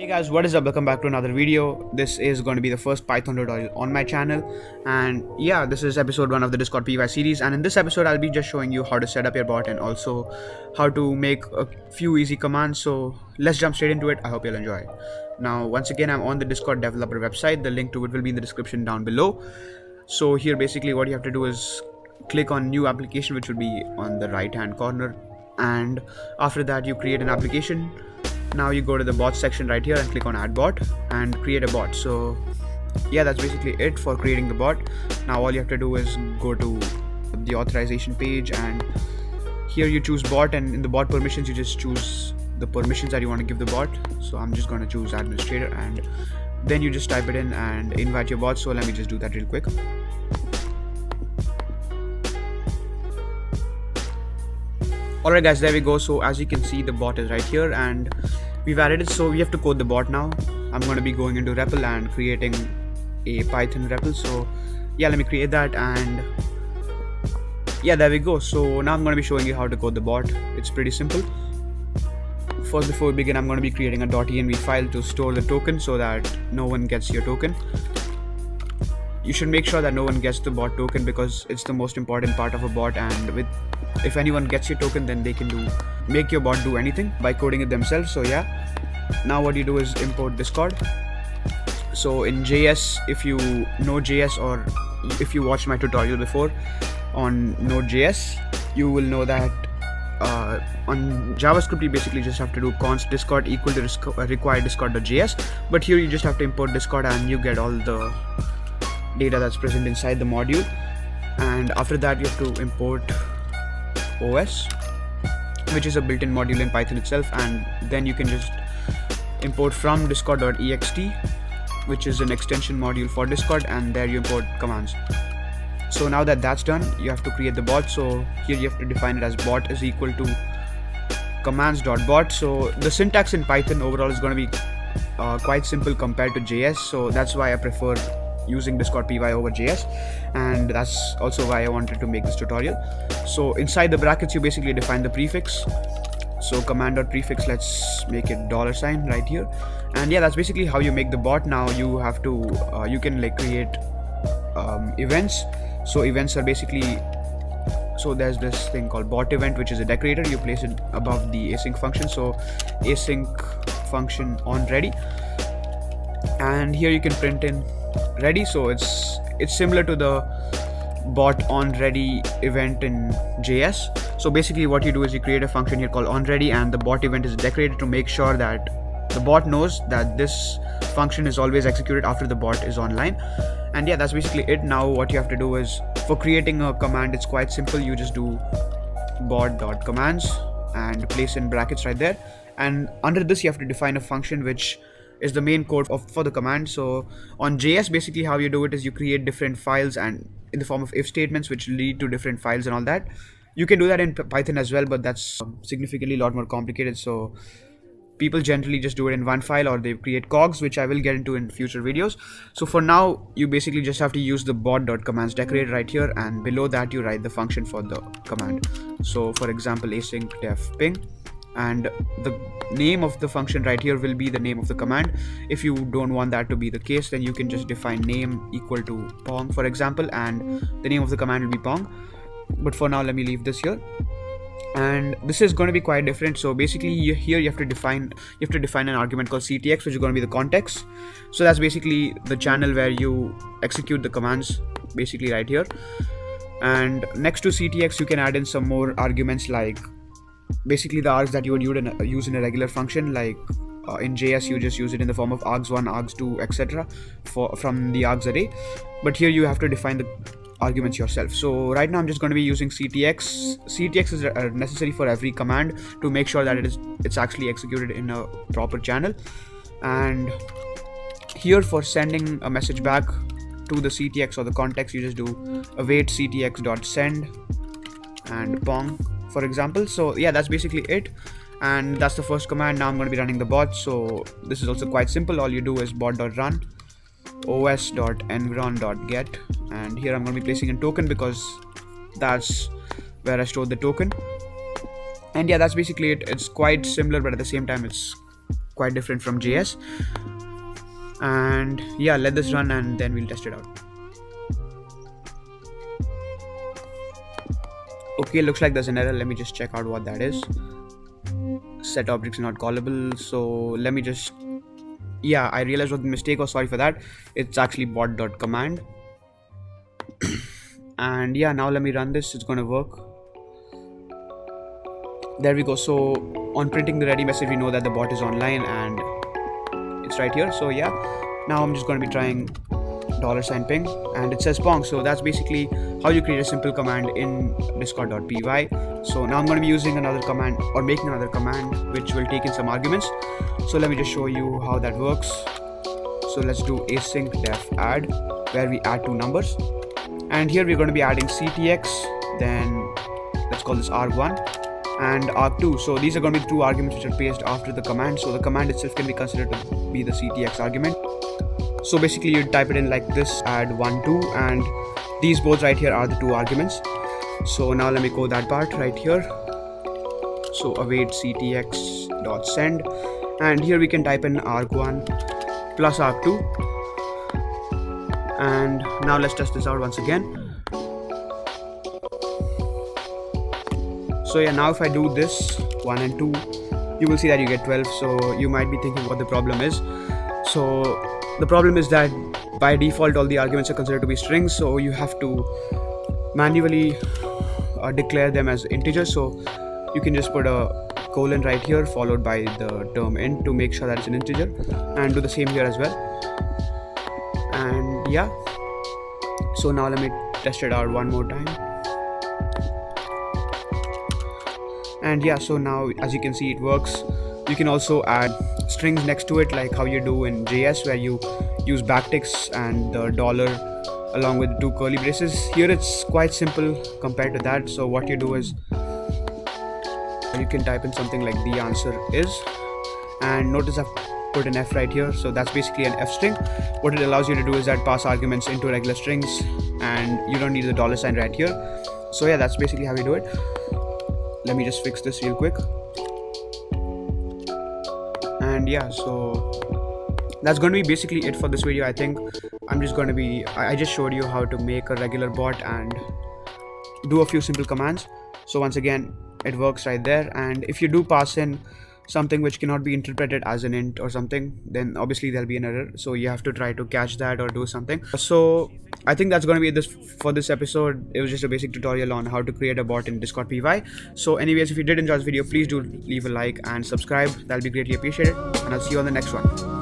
Hey guys, what is up? Welcome back to another video. This is going to be the first Python tutorial on my channel, and yeah, this is episode 1 of the Discord PY series. And in this episode I'll be just showing you how to set up your bot and also how to make a few easy commands. So let's jump straight into it. I hope you'll enjoy. Now once again, I'm on the Discord developer website. The link to it will be in the description down below. So here basically what you have to do is click on new application, which will be on the right hand corner, and after that you create an application. Now you go to the bot section right here and click on add bot and create a bot. So yeah, that's basically it for creating the bot. Now all you have to do is go to the authorization page, and here you choose bot, and in the bot permissions you just choose the permissions that you want to give the bot. So I'm just going to choose administrator, and then you just type it in and invite your bot. So let me just do that real quick. Alright guys, there we go. So as you can see, the bot is right here and we've added it. So we have to code the bot now. I'm going to be going into REPL and creating a Python REPL. So yeah, let me create that, and yeah, there we go. So now I'm going to be showing you how to code the bot. It's pretty simple. First, before we begin, I'm going to be creating a .env file to store the token so that no one gets your token. You should make sure that no one gets the bot token because it's the most important part of a bot, and if anyone gets your token, then they can make your bot do anything by coding it themselves. So yeah, now what you do is import Discord. So in JS, if you know JS, or if you watched my tutorial before on Node.js, you will know that on JavaScript you basically just have to do const discord equal to require discord.js, but here you just have to import Discord and you get all the data that's present inside the module. And after that you have to import OS, which is a built-in module in Python itself, and then you can just import from discord.ext, which is an extension module for Discord, and there you import commands. So now that that's done, you have to create the bot. So here you have to define it as bot is equal to commands.bot. So the syntax in Python overall is going to be quite simple compared to JS, so that's why I prefer using Discord PY over JS, and that's also why I wanted to make this tutorial. So inside the brackets you basically define the prefix. So command.prefix, let's make it $sign right here, and yeah, that's basically how you make the bot. Now you have to you can like create events. So events are basically, so there's this thing called bot event, which is a decorator. You place it above the async function. So async function on ready, and here you can print in ready. So it's similar to the bot on ready event in JS. So basically what you do is you create a function here called on ready, and the bot event is decorated to make sure that the bot knows that this function is always executed after the bot is online. And yeah, that's basically it. Now what you have to do is, for creating a command, it's quite simple. You just do bot.commands and place in brackets right there, and under this you have to define a function which is the main code for the command. So on JS, basically how you do it is you create different files and in the form of if statements which lead to different files and all that. You can do that in Python as well, but that's significantly a lot more complicated. So people generally just do it in one file, or they create cogs, which I will get into in future videos. So for now, you basically just have to use the bot.commands decorator right here, and below that you write the function for the command. So for example, async def ping, and the name of the function right here will be the name of the command. If you don't want that to be the case, then you can just define name equal to pong, for example, and the name of the command will be pong. But for now, let me leave this here, and this is going to be quite different. So basically here you have to define an argument called ctx, which is going to be the context. So that's basically the channel where you execute the commands, basically right here. And next to ctx you can add in some more arguments, like basically the args that you would use in a regular function. Like in JS you just use it in the form of args1, args2, etc. from the args array, but here you have to define the arguments yourself. So right now I'm just going to be using ctx. Ctx is necessary for every command to make sure that it's actually executed in a proper channel. And here for sending a message back to the ctx or the context, you just do await ctx.send and pong, for example. So yeah, that's basically it, and that's the first command. Now I'm going to be running the bot. So this is also quite simple. All you do is bot.run os.environ.get, and here I'm going to be placing in token because that's where I stored the token. And yeah, that's basically it. It's quite similar, but at the same time it's quite different from JS. And yeah, let this run and then we'll test it out. Okay, looks like there's an error. Let me just check out what that is. Set objects not callable. So let me just, yeah, I realized what the mistake was. Sorry for that. It's actually bot.command. And yeah, now let me run this. It's gonna work. There we go. So on printing the ready message, we know that the bot is online and it's right here. So yeah, now I'm just going to be trying $ping and it says Pong. So that's basically how you create a simple command in discord.py. So now I'm going to be using another command or making another command which will take in some arguments. So let me just show you how that works. So let's do async def add, where we add two numbers, and here we're going to be adding ctx, then let's call this arg1 and arg2. So these are going to be the two arguments which are placed after the command. So the command itself can be considered to be the ctx argument. So basically you type it in like this, add 1 2, and these both right here are the two arguments. So now let me code that part right here. So await ctx.send, and here we can type in arg1 plus arg2, and now let's test this out once again. So yeah, now if I do this 1 and 2, you will see that you get 12. So you might be thinking what the problem is. So the problem is that by default all the arguments are considered to be strings, so you have to manually declare them as integers. So you can just put a colon right here followed by the term int to make sure that it's an integer, and do the same here as well. And yeah, so now let me test it out one more time. And yeah, so now as you can see it works. You can also add strings next to it like how you do in JS, where you use backticks and the dollar along with two curly braces. Here it's quite simple compared to that. So what you do is you can type in something like the answer is, and notice I've put an F right here. So that's basically an F string. What it allows you to do is that pass arguments into regular strings, and you don't need the dollar sign right here. So yeah, that's basically how you do it. Let me just fix this real quick. And yeah, so that's going to be basically it for this video. I think I'm just going to be, I just showed you how to make a regular bot and do a few simple commands. So once again, it works right there. And if you do pass in something which cannot be interpreted as an int or something, then obviously there'll be an error. So you have to try to catch that or do something. So I think that's going to be this for this episode. It was just a basic tutorial on how to create a bot in Discord PY. So anyways, if you did enjoy this video, please do leave a like and subscribe. That'll be greatly appreciated. And I'll see you on the next one.